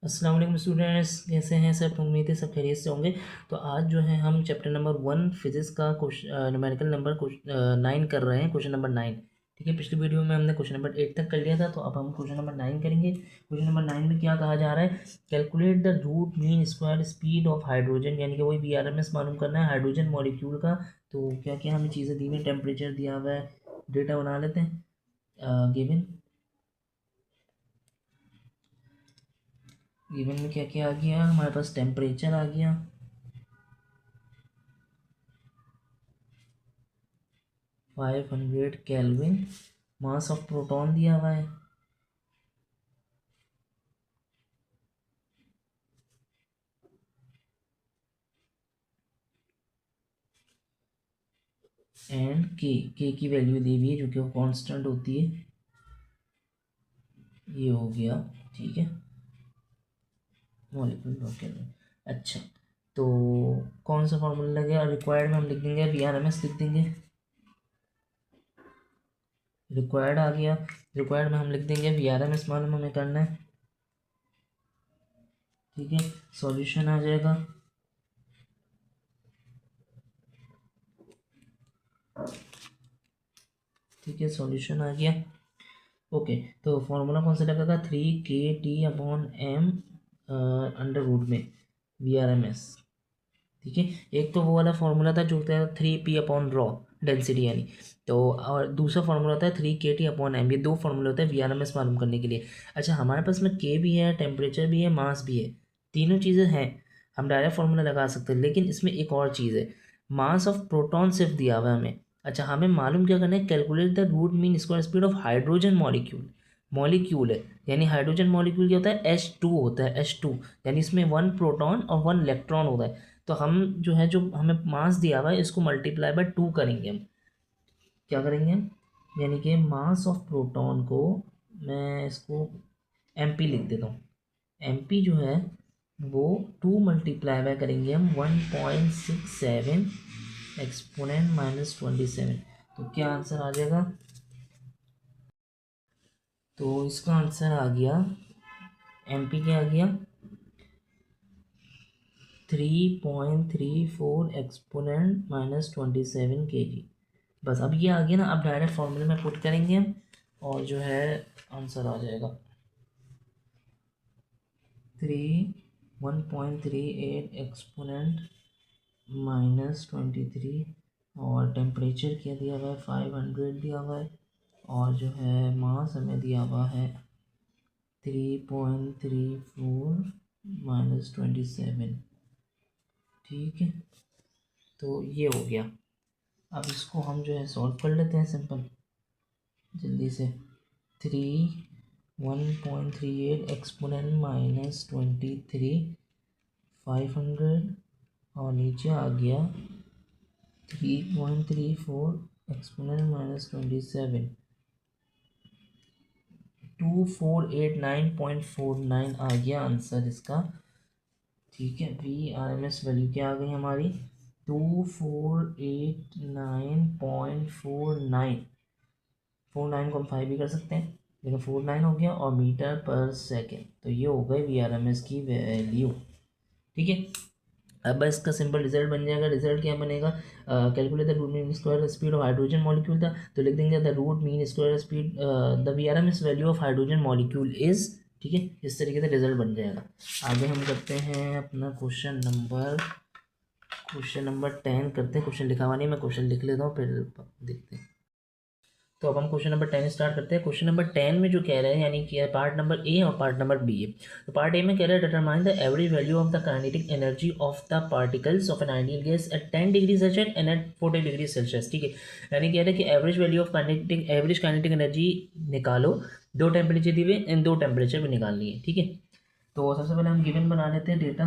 अस्सलाम वालेकुम स्टूडेंट्स, कैसे हैं सब? उम्मीद है सब खैरियत से होंगे। तो आज जो है हम चैप्टर नंबर 1 फिजिक्स का क्वेश्चन न्यूमेरिकल नंबर 9 कर रहे हैं, क्वेश्चन नंबर 9। ठीक है, पिछली वीडियो में हमने क्वेश्चन नंबर 8 तक कर लिया था, तो अब हम क्वेश्चन नंबर 9 करेंगे। क्वेश्चन नंबर 9 में क्या कहा जा रहा है? Calculate the root mean square speed of hydrogen, यानी कि वही VRMS मालूम करना है हाइड्रोजन मॉलिक्यूल का। तो क्या क्या हमें चीज़ें दी हुई, टेम्परेचर दिया हुआ है, डेटा बना लेते हैं। गिवन गिवन में क्या क्या आ गया हमारे पास? टेम्परेचर आ गया, 500 केल्विन। मास ऑफ प्रोटॉन दिया हुआ है, एंड के की वैल्यू दी हुई है जो कि वो कांस्टेंट होती है। ये हो गया, ठीक है, मॉलिक्यूल केल्विन। अच्छा, तो कौन सा फॉर्मूला लगेगा? रिक्वायर्ड में हम लिख देंगे VRMS लिख देंगे। रिक्वायर्ड आ गया, रिक्वायर्ड में हम लिख देंगे VRMS मालूम हमें करना है। ठीक है, सॉल्यूशन आ जाएगा। ठीक है, सॉल्यूशन आ गया। ओके, तो फॉर्मूला कौन सा लगेगा? 3KT/m अंडर रूट में VRMS। ठीक है, एक तो वो वाला फॉर्मूला था जो होता है 3P/ρ डेंसिटी यानी, तो और दूसरा फॉर्मूला होता है 3KT/m। ये दो फॉर्मूला होता है VRMS मालूम करने के लिए। अच्छा, हमारे पास में के भी है, टेम्परेचर भी है, मास भी है, तीनों चीज़ें हैं, हम डायरेक्ट फॉर्मूला लगा सकते हैं। लेकिन इसमें एक और चीज़ है, मास ऑफ प्रोटॉन सिर्फ दिया हुआ है हमें। अच्छा, हमें मालूम क्या करना है? Calculate the root mean square speed of hydrogen molecule. Molecule है यानी हाइड्रोजन मॉलिक्यूल क्या होता है? H2 होता है, H2, यानी इसमें 1 प्रोटॉन और 1 इलेक्ट्रॉन होता है। तो हम जो है, जो हमें मास दिया हुआ है, इसको मल्टीप्लाई बाय 2 करेंगे हम। क्या करेंगे हम? यानी कि मास ऑफ प्रोटॉन को मैं इसको MP लिख देता हूँ। MP जो है वो 2 मल्टीप्लाई बाय करेंगे हम 1.67 एक्सपोनेंट -27। तो क्या आंसर आ जाएगा? तो इसका आंसर आ गया, MP क्या आ गया? 3.34 एक्सपोनेंट -27 kg। बस अब ये आ गया ना, अब डायरेक्ट फॉर्मूले में पुट करेंगे हम और जो है आंसर आ जाएगा 1.38 एक्सपोनेंट -23। और टेम्परेचर क्या दिया हुआ है? 500 दिया हुआ है। और जो है मास हमें दिया हुआ है 3.34 -27। ठीक है, तो ये हो गया। अब इसको हम जो है सॉल्व कर लेते हैं सिंपल, जल्दी से। 1.38 एक्सपोनेंट -23, 500, और नीचे आ गया 3.34 एक्सपोनेंट -27, 2489.49 आ गया आंसर इसका। ठीक है, VRMS वैल्यू क्या आ गई हमारी? 2489.49। 49 को हम 5 भी कर सकते हैं, लेकिन 49 हो गया, और मीटर पर सेकेंड। तो ये हो गई VRMS की वैल्यू। ठीक है, अब बस इसका सिंपल रिजल्ट बन जाएगा। रिजल्ट क्या बनेगा? Calculate the root mean square speed of hydrogen molecule था, तो लिख देंगे the root mean square speed the VRMS value of hydrogen molecule is. ठीक है, इस तरीके से रिजल्ट बन जाएगा। आगे हम करते हैं अपना क्वेश्चन नंबर 10 करते हैं। क्वेश्चन लिखा हुआ नहीं, मैं क्वेश्चन लिख लेता हूँ, फिर देखते हैं। तो अब हम क्वेश्चन नंबर 10 स्टार्ट करते हैं। क्वेश्चन नंबर 10 में जो कह रहे हैं, यानी कि पार्ट नंबर ए और पार्ट नंबर बी है। तो पार्ट ए में कह रहा है determine the average value of the kinetic energy of the particles of an ideal gas at 10 degree Celsius and at 40 degree Celsius. ठीक है, यानी कह रहे हैं कि average value of average kinetic energy निकालो। दो टेम्परेचर दिए हुए, इन दो टेम्परेचर भी निकालनी है। ठीक है, तो सबसे पहले हम गिवन बना लेते हैं डेटा,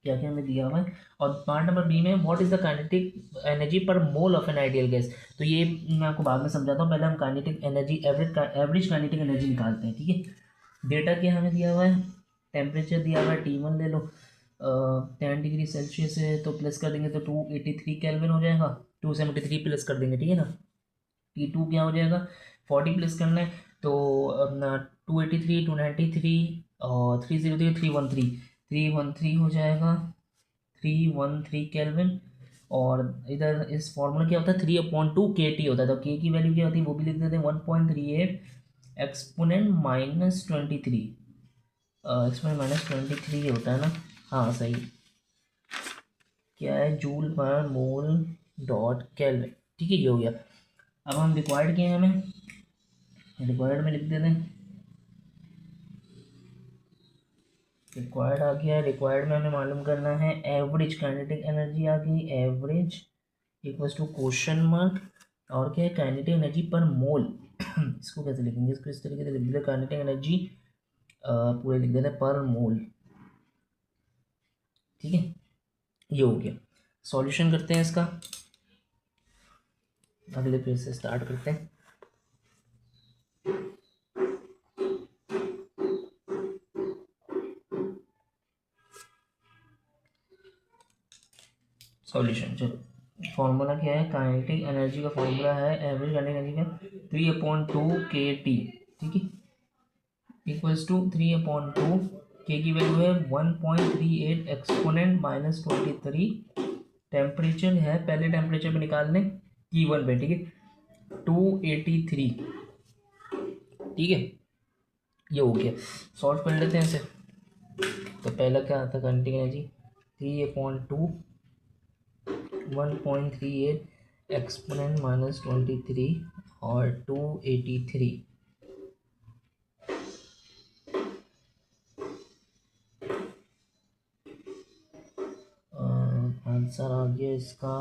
क्या क्या हमें दिया हुआ है। और पार्ट नंबर बी में what is the kinetic energy per mole of an ideal gas. तो ये मैं आपको बाद में समझाता हूँ, पहले हम kinetic energy average kinetic energy निकालते हैं। ठीक है, डेटा क्या हमें दिया हुआ है? टेम्परेचर दिया हुआ है T1 ले लो, 10 डिग्री सेल्सियस है, तो प्लस कर देंगे तो 283 केल्विन हो जाएगा। 273 प्लस कर देंगे, ठीक है ना। T2 क्या हो जाएगा? 40 प्लस करना है, तो अपना 283, 293 और 303, 313, 313 हो जाएगा 313 केल्विन। और इधर इस फॉर्मूला क्या होता है 3/2 kT होता है, तो के की वैल्यू क्या होती है वो भी लिख देते हैं 1.38 एक्सपोनेंट -23, एक्सपोनेंट -23 होता है ना, हाँ सही, क्या है जूल पर मोल डॉट केल्विन। ठीक है ये हो गया। अब हम रिक्वायर्ड क्या है, हमें रिक्वायर्ड में लिख देते हैं, रिक्वायर्ड आ गया। रिक्वायर्ड में हमें मालूम करना है एवरेज काइनेटिक एनर्जी आ गई, average equals to question mark, और क्या है काइनेटिक एनर्जी पर मोल। इसको कैसे लिखेंगे, इसको इस तरीके से लिख देते काइनेटिक एनर्जी पूरे लिख देते पर मोल। ठीक है ये हो गया। सॉल्यूशन करते हैं इसका, अगले पेज से स्टार्ट करते हैं। सॉल्यूशन चलो, फॉर्मूला क्या है काइनेटिक एनर्जी का, फॉर्मूला है एवरेज काइनेटिक एनर्जी का 3/2 kT। ठीक है इक्वल्स टू 3/2, के की वैल्यू है 1.38 एक्सपोनेंट -23, टेम्परेचर है पहले टेम्परेचर पे निकाल लें T1 पे। ठीक है 283। ठीक है ये हो गया। सॉल्व कर लेते हैं इसे। तो पहला क्या आता है काइनेटिक एनर्जी 3/2 1.38 एक्सपोनेंट -23 और 283। आंसर आ गया इसका।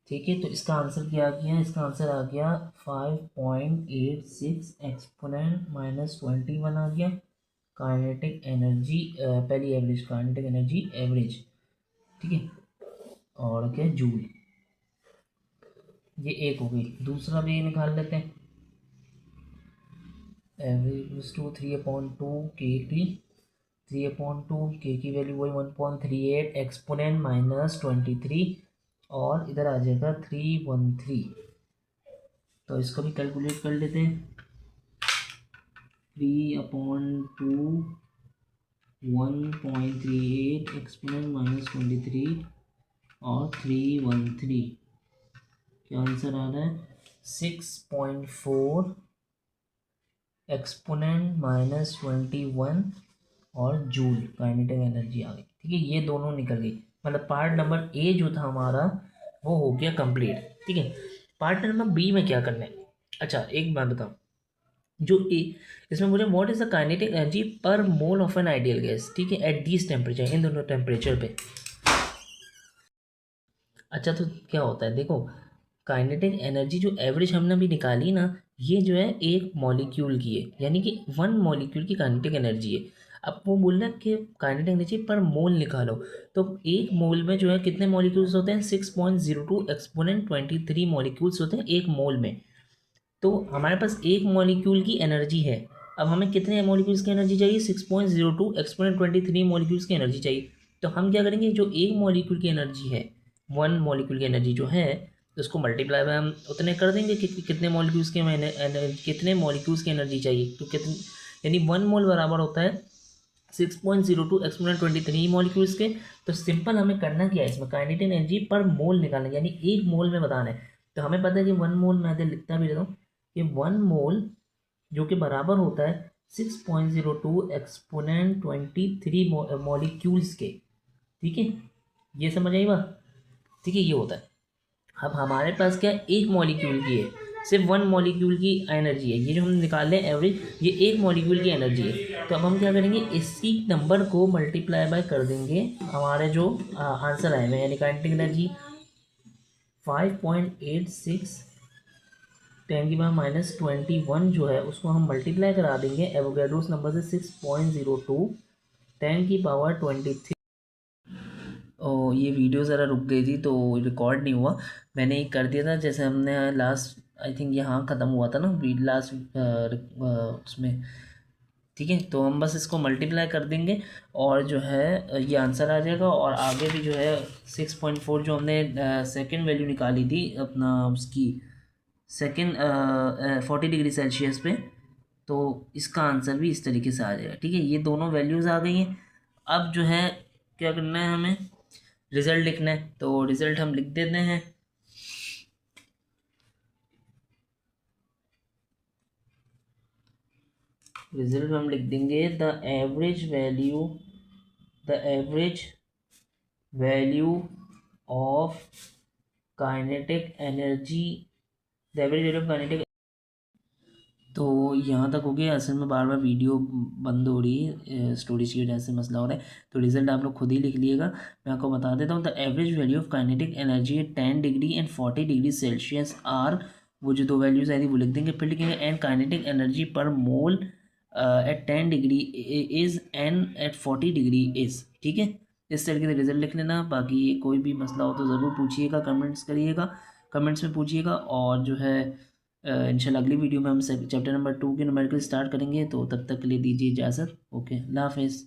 ठीक है तो इसका आंसर क्या आ गया, इसका आंसर आ गया 5.86 एक्सपोनेंट -21 आ गया। काइनेटिक एनर्जी पहली एवरेज काइनेटिक एनर्जी एवरेज। ठीक है और क्या जूल, ये एक हो गई। दूसरा भी निकाल लेते हैं, एवरेज टू 3/2 kT, 3/2 के की वैल्यू वही 1.38 एक्सपोनेंट -23 और इधर आ जाएगा 313। तो इसको भी कैलकुलेट कर लेते हैं 3/2 1.38 एक्सपोनेंट -23 और 313। क्या आंसर आ रहा है 6.4 एक्सपोनेंट -21 और जूल काइनेटिक एनर्जी आ गई। ठीक है ये दोनों निकल गई, मतलब पार्ट नंबर ए जो था हमारा वो हो गया कंप्लीट। ठीक है पार्ट नंबर बी में क्या करना है। अच्छा एक बात बताओ, जो ए इसमें मुझे what is the kinetic energy per mole of an ideal gas. ठीक है एट दिस टेम्परेचर, इन दोनों टेम्परेचर पे। अच्छा तो क्या होता है देखो, काइनेटिक एनर्जी जो एवरेज हमने अभी निकाली ना, ये जो है एक मॉलिक्यूल की है, यानी कि वन मॉलिक्यूल की काइनेटिक एनर्जी है। अब वो बोल रहा है कि काइनेटिक एनर्जी पर मोल निकालो, तो एक मोल में जो है कितने मॉलिक्यूल्स होते हैं 6.02 एक्सपोनेंट 23 मॉलिक्यूल्स होते हैं एक मोल में। तो हमारे पास एक मॉलिक्यूल की एनर्जी है। अब हमें कितने मॉलिक्यूल्स की एनर्जी चाहिए 6.02 एक्सपोनेंट 23 मॉलिक्यूल्स की एनर्जी चाहिए। तो हम क्या करेंगे, जो एक मॉलिक्यूल की एनर्जी है, वन मॉलिक्यूल की एनर्जी जो है, उसको मल्टीप्लाई बाय हम उतने कर देंगे कि कितने मॉलिक्यूल्स के कितने मॉलिक्यूल्स की एनर्जी चाहिए। तो कितने, यानी वन मोल बराबर होता है 6.02 एक्सपोनेंट 23 मॉलिक्यूल्स के। तो सिंपल हमें करना क्या है इसमें, काइनेटिक एनर्जी पर मोल निकालना है, यानी एक मोल में बताना है। तो हमें पता है कि वन मोल, मैं लिखता भी रहता हूँ कि वन मोल जो कि बराबर होता है 6.02 एक्सपोनेंट 23 मॉलिक्यूल्स के। ठीक है ये समझ आई बात। ठीक है ये होता है। अब हमारे पास क्या एक मॉलिक्यूल की है, सिर्फ वन मॉलिक्यूल की एनर्जी है, ये जो हम निकाल रहे हैं एवरेज, ये एक मॉलिक्यूल की एनर्जी है। तो अब हम क्या करेंगे, इसी नंबर को मल्टीप्लाई बाय कर देंगे हमारे जो आंसर आए हुए, यानी काइनेटिक एनर्जी 5.86 10⁻21 जो है उसको हम मल्टीप्लाई करा देंगे एवोगैड्रोस नंबर से 6.02 10⁻23। और ये वीडियो ज़रा रुक गई थी तो रिकॉर्ड नहीं हुआ, मैंने ये कर दिया था जैसे हमने लास्ट आई थिंक यहाँ ख़त्म हुआ था ना लास्ट उसमें। ठीक है तो हम बस इसको मल्टीप्लाई कर देंगे और जो है ये आंसर आ जाएगा। और आगे भी जो है 6.4 जो हमने सेकंड वैल्यू निकाली थी अपना उसकी सेकेंड 40 डिग्री सेल्सियस पे, तो इसका आंसर भी इस तरीके से आ जाएगा। ठीक है, ये दोनों वैल्यूज़ आ गई हैं। अब जो है क्या करना है, हमें रिज़ल्ट लिखना है, तो रिज़ल्ट हम लिख देते हैं। रिजल्ट हम लिख देंगे the average value of kinetic energy, the average value of kinetic. तो यहाँ तक हो गया। असल में बार बार वीडियो बंद हो रही है, स्टोरेज की वजह से मसला हो रहा है, तो रिजल्ट आप लोग खुद ही लिख लीजिएगा। मैं आपको बता देता हूँ, the average value of kinetic energy at 10 degree and 40 degree Celsius are, वो जो दो वैल्यूज आई थी वो लिख देंगे, फिर लिखेंगे and kinetic energy per mole at 10 degree is and at 40 degree is. ठीक है, इस तरीके से रिजल्ट लिख लेना। बाकी कोई भी मसला हो तो ज़रूर पूछिएगा, कमेंट्स करिएगा, कमेंट्स में पूछिएगा। और जो है इंशाल्लाह अगली वीडियो में हम चैप्टर नंबर 2 के न्यूमेरिकल स्टार्ट करेंगे। तो तब तक के लिए दीजिए इजाज़त। ओके, अल्लाह हाफिज़।